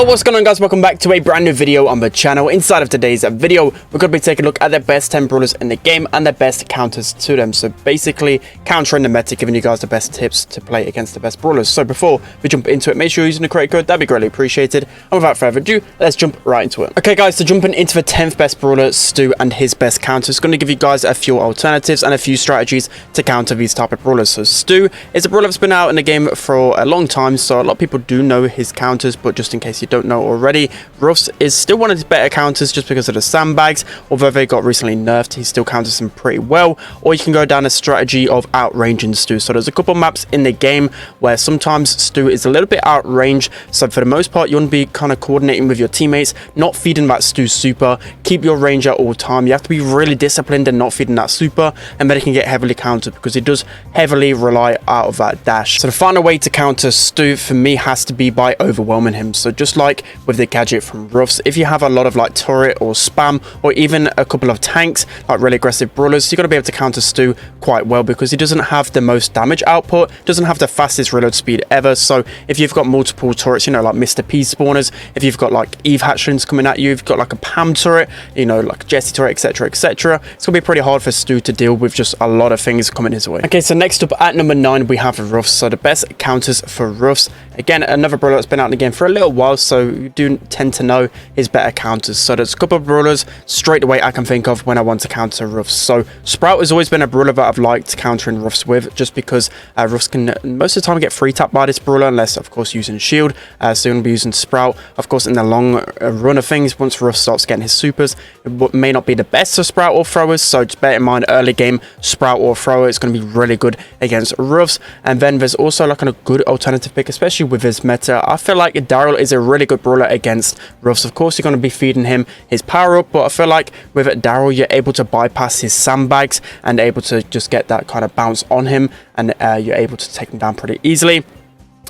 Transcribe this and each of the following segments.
Yo, what's going on, guys? Welcome back to a brand new video on the channel. Inside of today's video, we're going to be taking a look at the best 10 brawlers in the game and the best counters to them. So basically countering the meta, giving you guys the best tips to play against the best brawlers. So before we jump into it, make sure you're using the correct code. That'd be greatly appreciated. And without further ado, let's jump right into it. Okay guys, so jumping into the 10th best brawler, Stu, and his best counters, going to give you guys a few alternatives and a few strategies to counter these type of brawlers. So Stu is a brawler that's been out in the game for a long time, so a lot of people do know his counters, but just in case you don't know already, Ruffs is still one of his better counters just because of the sandbags. Although they got recently nerfed, he still counters them pretty well. Or you can go down a strategy of outranging Stu. So there's a couple maps in the game where sometimes Stu is a little bit outranged, so for the most part you want to be kind of coordinating with your teammates, not feeding that Stu super. Keep your range at all time. You have to be really disciplined and not feeding that super, and then it can get heavily countered because it does heavily rely out of that dash. So the final way to counter Stu for me has to be by overwhelming him. So just like with the gadget from Ruffs, if you have a lot of like turret or spam or even a couple of tanks, like really aggressive brawlers, you're going to be able to counter Stu quite well because he doesn't have the most damage output, doesn't have the fastest reload speed ever. So if you've got multiple turrets, you know, like Mr. P spawners, if you've got like Eve hatchlings coming at you, you've got like a Pam turret, you know, like Jessie turret, etc, etc, it's going to be pretty hard for Stu to deal with just a lot of things coming his way. Okay, so next up at number 9 we have Ruffs. So the best counters for Ruffs, again another brawler that's been out in the game for a little while, so you do tend to know his better counters. So there's a couple of brawlers straight away I can think of when I want to counter Ruffs. So Sprout has always been a brawler that I've liked countering Ruffs with, just because Ruffs can most of the time get free tap by this brawler, unless of course using shield. So you're going to be using Sprout. Of course in the long run of things, once Ruffs starts getting his supers, it may not be the best of Sprout or throwers, so just bear in mind early game Sprout or thrower is going to be really good against Ruffs. And then there's also like a good alternative pick, especially with his meta. I feel like Daryl is a really good brawler against Ruffs. Of course you're going to be feeding him his power up, but I feel like with Daryl you're able to bypass his sandbags and able to just get that kind of bounce on him, and you're able to take him down pretty easily.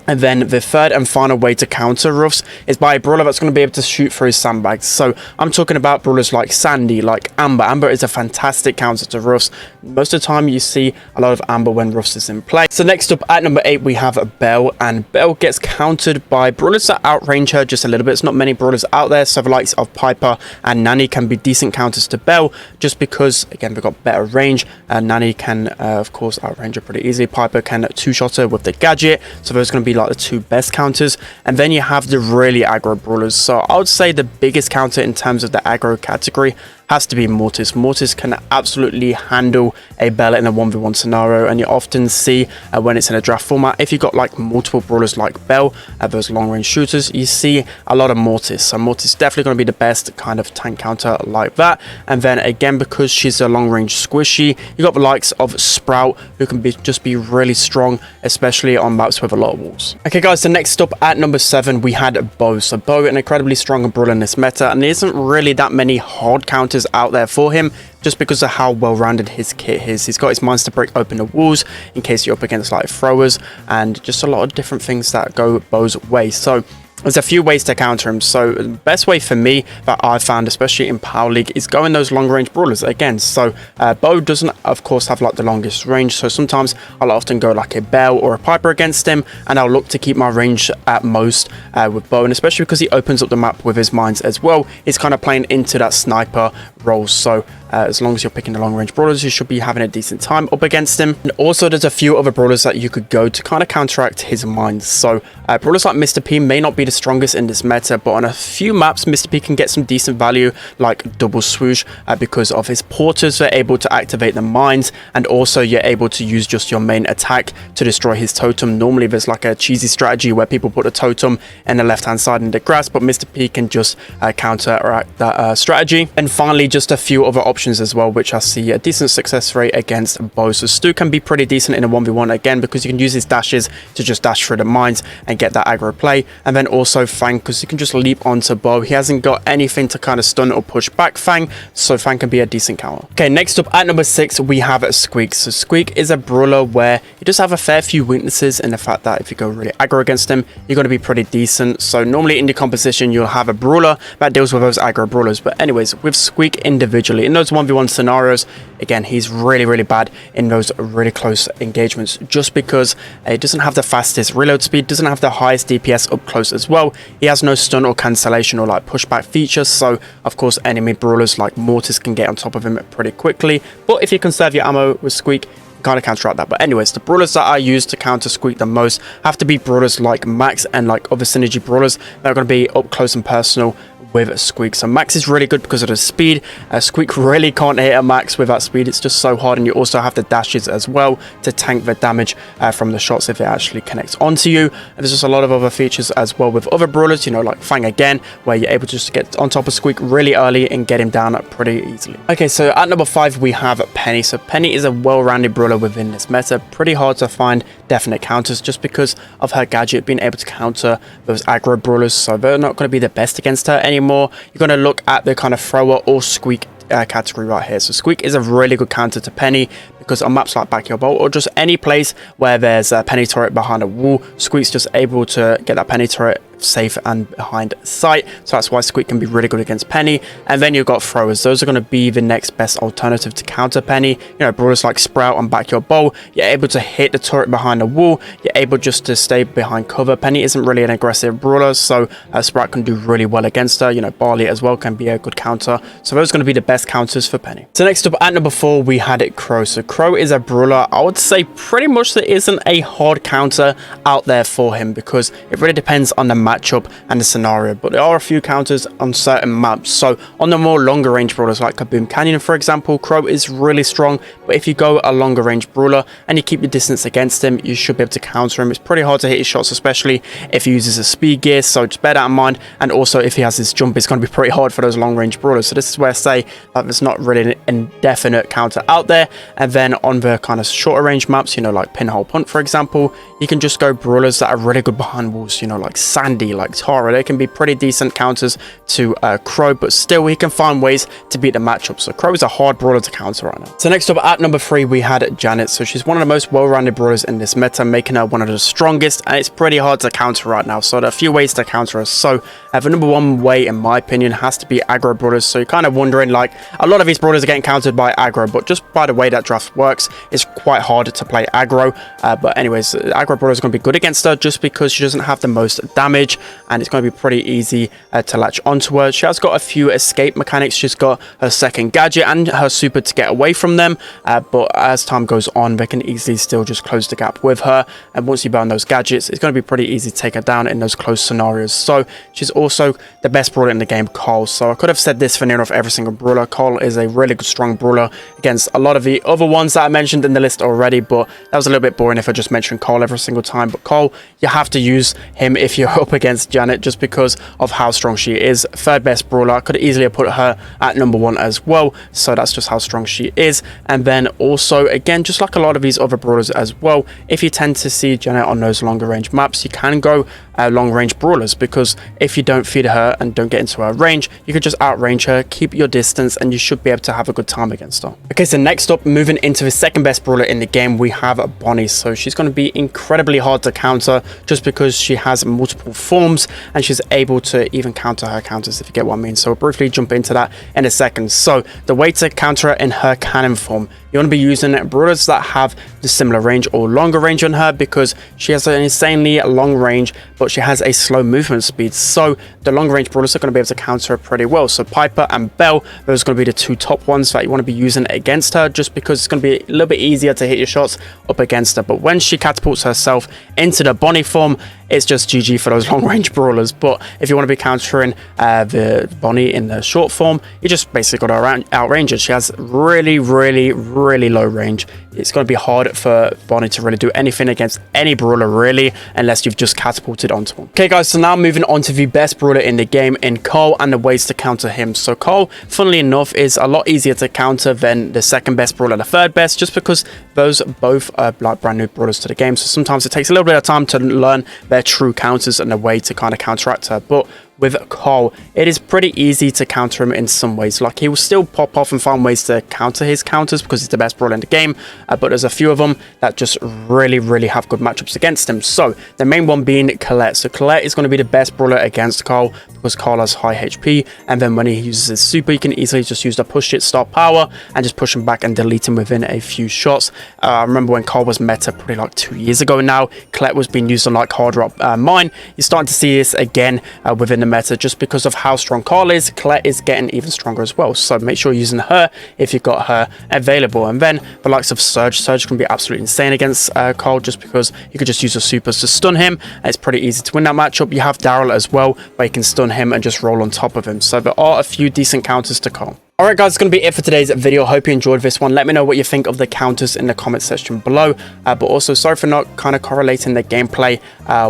And then the third and final way to counter Ruffs is by a brawler that's going to be able to shoot through his sandbags. So I'm talking about brawlers like Sandy, like Amber. Amber is a fantastic counter to Ruffs. Most of the time you see a lot of Amber when Ruffs is in play. So next up at number 8 we have Belle, and Belle gets countered by brawlers that outrange her just a little bit. It's not many brawlers out there, so the likes of Piper and Nanny can be decent counters to Belle, just because again they've got better range. Nanny can of course outrange her pretty easily. Piper can two-shot her with the gadget, so there's going to be like the two best counters. And then you have the really aggro brawlers. So I would say the biggest counter in terms of the aggro category has to be Mortis. Mortis can absolutely handle a Belle in a 1v1 scenario, and you often see when it's in a draft format, if you've got like multiple brawlers like Belle, those long range shooters, you see a lot of Mortis. So Mortis is definitely going to be the best kind of tank counter like that. And then again, because she's a long range squishy, you got the likes of Sprout, who can just be really strong, especially on maps with a lot of walls. Okay guys, so next up at number 7 we had Bo. So Bo, an incredibly strong brawler in this meta, and there isn't really that many hard counters out there for him, just because of how well-rounded his kit is. He's got his mines to break open the walls in case you're up against like throwers, and just a lot of different things that go Bo's way. So there's a few ways to counter him. So the best way for me that I've found, especially in Power League, is going those long range brawlers again. So Bo doesn't of course have like the longest range, so sometimes I'll often go like a Belle or a Piper against him, and I'll look to keep my range at most with Bo. And especially because he opens up the map with his mines as well, he's kind of playing into that sniper role. So as long as you're picking the long range brawlers, you should be having a decent time up against him. And also there's a few other brawlers that you could go to kind of counteract his mines. So brawlers like Mr. P may not be the strongest in this meta, but on a few maps Mr. P can get some decent value, like double swoosh, because of his porters are able to activate the mines, and also you're able to use just your main attack to destroy his totem. Normally there's like a cheesy strategy where people put a totem in the left hand side in the grass, but Mr. P can just counteract that strategy. And finally just a few other options as well, which I see a decent success rate against Bo. So Stu can be pretty decent in a 1v1 again, because you can use his dashes to just dash through the mines and get that aggro play. And then also Fang, because you can just leap onto Bo. He hasn't got anything to kind of stun or push back Fang, so Fang can be a decent counter. Okay, next up at number 6 we have Squeak. So Squeak is a brawler where he does have a fair few weaknesses in the fact that if you go really aggro against him, you're going to be pretty decent. So normally in the composition you'll have a brawler that deals with those aggro brawlers, but anyways, with Squeak individually in those 1v1 scenarios, again he's really bad in those really close engagements, just because it doesn't have the fastest reload speed, doesn't have the highest DPS up close as well. well. He has no stun or cancellation or like pushback features, so of course enemy brawlers like Mortis can get on top of him pretty quickly. But if you conserve your ammo with Squeak, kind of counteract that. But anyways, the brawlers that I use to counter Squeak the most have to be brawlers like Max and like other synergy brawlers that are going to be up close and personal with Squeak. So Max is really good because of the speed. Squeak really can't hit a Max with that speed. It's just so hard, and you also have the dashes as well to tank the damage from the shots if it actually connects onto you. And there's just a lot of other features as well with other brawlers, you know, like Fang again, where you're able to just get on top of Squeak really early and get him down pretty easily. Okay, so at number 5 we have Penny. So Penny is a well-rounded brawler within this meta. Pretty hard to find definite counters just because of her gadget being able to counter those aggro brawlers, so they're not going to be the best against her anymore. You're going to look at the kind of thrower or Squeak category right here. So Squeak is a really good counter to Penny because on maps like Backyard Bowl or just any place where there's a Penny turret behind a wall, Squeak's just able to get that Penny turret safe and behind sight. So that's why Squeak can be really good against Penny. And then you've got throwers. Those are going to be the next best alternative to counter Penny. You know, brawlers like Sprout and Backyard Bowl, you're able to hit the turret behind the wall. You're able just to stay behind cover. Penny isn't really an aggressive brawler, so Sprout can do really well against her. You know, Barley as well can be a good counter. So those are going to be the best counters for Penny. So next up at number 4 we had it Crow. So Crow is a brawler. I would say pretty much there isn't a hard counter out there for him because it really depends on the matchup and the scenario, but there are a few counters on certain maps. So on the more longer range brawlers like Kaboom Canyon, for example, Crow is really strong, but if you go a longer range brawler and you keep your distance against him, you should be able to counter him. It's pretty hard to hit his shots, especially if he uses a speed gear, so just bear that in mind. And also if he has his jump, it's going to be pretty hard for those long range brawlers. So this is where I say that there's not really an indefinite counter out there. And then on the kind of shorter range maps, you know, like Pinhole Punt, for example, you can just go brawlers that are really good behind walls, you know, like Sandy, like Tara. They can be pretty decent counters to Crow, but still he can find ways to beat the matchup. So Crow is a hard brawler to counter right now. So next up at number 3 we had Janet. So she's one of the most well-rounded brawlers in this meta, making her one of the strongest, and it's pretty hard to counter right now. So there are a few ways to counter her. So the number 1 way, in my opinion, has to be aggro brawlers. So you're kind of wondering, like, a lot of these brawlers are getting countered by aggro, but just by the way that draft works, it's quite hard to play aggro. But anyways, aggro brawler is going to be good against her just because she doesn't have the most damage, and it's going to be pretty easy to latch onto her. She has got a few escape mechanics. She's got her second gadget and her super to get away from them, but as time goes on, they can easily still just close the gap with her. And once you burn those gadgets, it's going to be pretty easy to take her down in those close scenarios. So she's also the best brawler in the game, Cole. So I could have said this for near enough every single brawler. Cole is a really good strong brawler against a lot of the other ones that I mentioned in the list already, but that was a little bit boring if I just mentioned Cole every single time. But Cole, you have to use him if you're up against Janet just because of how strong she is. Third best brawler. I could easily have put her at number 1 as well, so that's just how strong she is. And then also, again, just like a lot of these other brawlers as well, if you tend to see Janet on those longer range maps, you can go long range brawlers, because if you don't feed her and don't get into her range, you could just outrange her, keep your distance, and you should be able to have a good time against her. Okay, so next up, moving into the second best brawler in the game, we have Bonnie. So she's going to be incredibly hard to counter just because she has multiple forms and she's able to even counter her counters, if you get what I mean. So we'll briefly jump into that in a second. So the way to counter her in her cannon form, you want to be using brawlers that have the similar range or longer range on her, because she has an insanely long range, but she has a slow movement speed. So the long range brawlers are going to be able to counter her pretty well. So Piper and Belle, those are going to be the 2 top ones that you want to be using against her, just because it's going to be a little bit easier to hit your shots up against her. But when she catapults herself into the Bonnie form, it's just GG for those long range brawlers. But if you want to be countering the Bonnie in the short form, you just basically got to outrange her. She has really low range. It's going to be hard for Bonnie to really do anything against any brawler really, unless you've just catapulted onto him. Okay guys, so now moving on to the best brawler in the game, in Cole, and the ways to counter him. So Cole, funnily enough, is a lot easier to counter than the second best brawler, the third best, just because those both are like brand new brawlers to the game. So sometimes it takes a little bit of time to learn their true counters and the way to kind of counteract her. But with Carl, it is pretty easy to counter him in some ways. Like, he will still pop off and find ways to counter his counters because he's the best brawler in the game, but there's a few of them that just really have good matchups against him. So the main one being Colette. So Colette is going to be the best brawler against Carl because Carl has high HP, and then when he uses his super, you can easily just use the push it start power and just push him back and delete him within a few shots. I remember when Carl was meta probably like 2 years ago now, Colette was being used on like hard rock mine. You're starting to see this again within the meta just because of how strong Carl is. Colette is getting even stronger as well, so make sure you're using her if you've got her available. And then the likes of Surge can be absolutely insane against Carl just because you could just use your supers to stun him. It's pretty easy to win that matchup. You have Daryl as well, where you can stun him and just roll on top of him. So there are a few decent counters to Carl. Alright guys, it's going to be it for today's video. Hope you enjoyed this one. Let me know what you think of the counters in the comment section below. But also, sorry for not kind of correlating the gameplay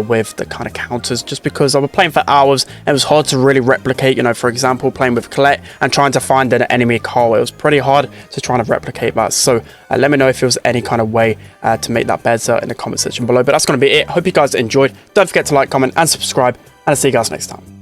with the kind of counters, just because I was playing for hours and it was hard to really replicate, you know, for example, playing with Colette and trying to find an enemy Carl. It was pretty hard to try to replicate that. So let me know if there was any kind of way to make that better in the comment section below. But that's going to be it. Hope you guys enjoyed. Don't forget to like, comment and subscribe, and I'll see you guys next time.